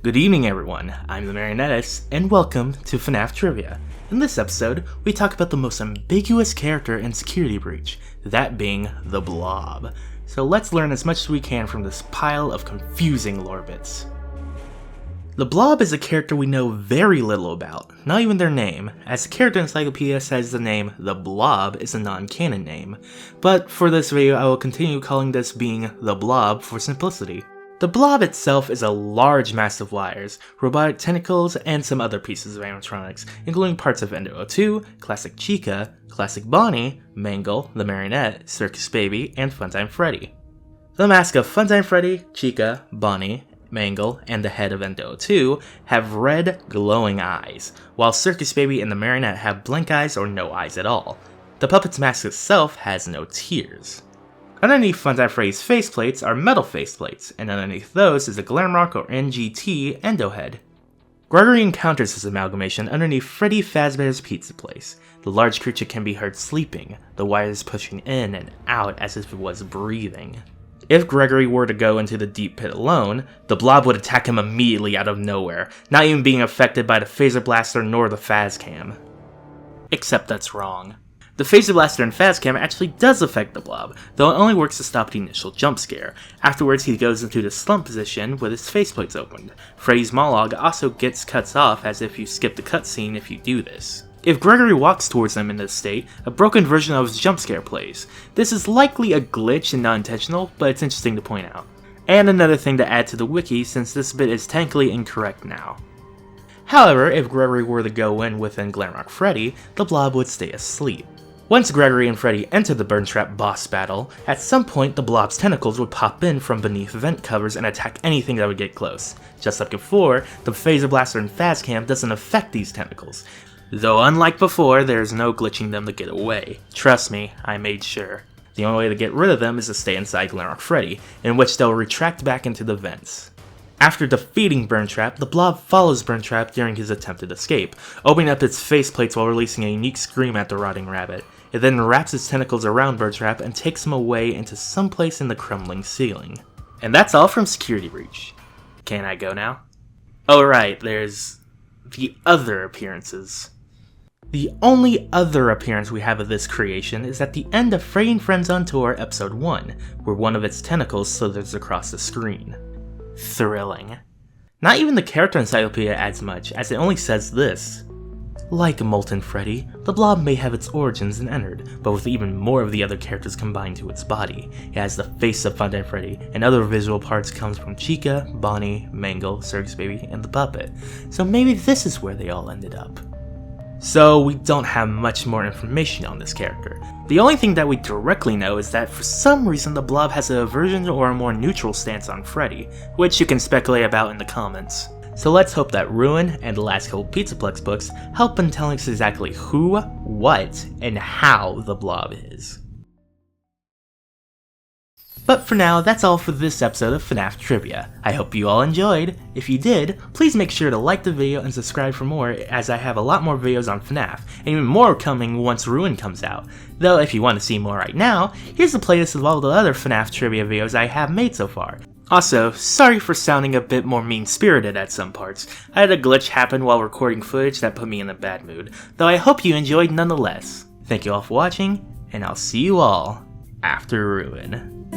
Good evening everyone, I'm the Marionettist, and welcome to FNaF Trivia. In this episode, we talk about the most ambiguous character in Security Breach, that being the Blob. So let's learn as much as we can from this pile of confusing lore bits. The Blob is a character we know very little about, not even their name, as the character encyclopedia says the name The Blob is a non-canon name, but for this video I will continue calling this being The Blob for simplicity. The Blob itself is a large mass of wires, robotic tentacles, and some other pieces of animatronics, including parts of Endo 2, Classic Chica, Classic Bonnie, Mangle, the Marionette, Circus Baby, and Funtime Freddy. The mask of Funtime Freddy, Chica, Bonnie, Mangle, and the head of Endo 2 have red, glowing eyes, while Circus Baby and the Marionette have blank eyes or no eyes at all. The puppet's mask itself has no tears. Underneath Funtime Freddy's faceplates are metal faceplates, and underneath those is a Glamrock or NGT endo head. Gregory encounters this amalgamation underneath Freddy Fazbear's pizza place. The large creature can be heard sleeping, the wires pushing in and out as if it was breathing. If Gregory were to go into the deep pit alone, the Blob would attack him immediately out of nowhere, not even being affected by the phaser blaster nor the Fazcam. Except that's wrong. The Phaser Blaster and Fazcam actually does affect the Blob, though it only works to stop the initial jump scare. Afterwards he goes into the slump position with his faceplates opened. Freddy's monologue also gets cuts off as if you skip the cutscene if you do this. If Gregory walks towards them in this state, a broken version of his jump scare plays. This is likely a glitch and not intentional, but it's interesting to point out. And another thing to add to the wiki since this bit is technically incorrect now. However, if Gregory were to go in within Glamrock Freddy, the Blob would stay asleep. Once Gregory and Freddy enter the Burntrap boss battle, at some point the Blob's tentacles would pop in from beneath vent covers and attack anything that would get close. Just like before, the Phaser Blaster and Fazcam doesn't affect these tentacles. Though unlike before, there's no glitching them to get away. Trust me, I made sure. The only way to get rid of them is to stay inside Glamrock Freddy, in which they'll retract back into the vents. After defeating Burntrap, the Blob follows Burntrap during his attempted escape, opening up its faceplates while releasing a unique scream at the rotting rabbit. It then wraps its tentacles around Burntrap and takes him away into some place in the crumbling ceiling. And that's all from Security Breach. Can I go now? Oh right, there's the other appearances. The only other appearance we have of this creation is at the end of Freddy and Friends on Tour Episode 1, where one of its tentacles slithers across the screen. Thrilling. Not even the character encyclopedia adds much, as it only says this. Like Molten Freddy, the Blob may have its origins in Ennard, but with even more of the other characters combined to its body. It has the face of Funtime Freddy, and other visual parts comes from Chica, Bonnie, Mangle, Circus Baby, and the puppet. So maybe this is where they all ended up. So we don't have much more information on this character. The only thing that we directly know is that for some reason the Blob has an aversion or a more neutral stance on Freddy, which you can speculate about in the comments. So let's hope that Ruin and the last couple Pizzaplex books help in telling us exactly who, what, and how the Blob is. But for now, that's all for this episode of FNaF Trivia. I hope you all enjoyed. If you did, please make sure to like the video and subscribe for more, as I have a lot more videos on FNaF, and even more coming once Ruin comes out. Though if you want to see more right now, here's a playlist of all the other FNaF Trivia videos I have made so far. Also, sorry for sounding a bit more mean-spirited at some parts. I had a glitch happen while recording footage that put me in a bad mood, though I hope you enjoyed nonetheless. Thank you all for watching, and I'll see you all after Ruin.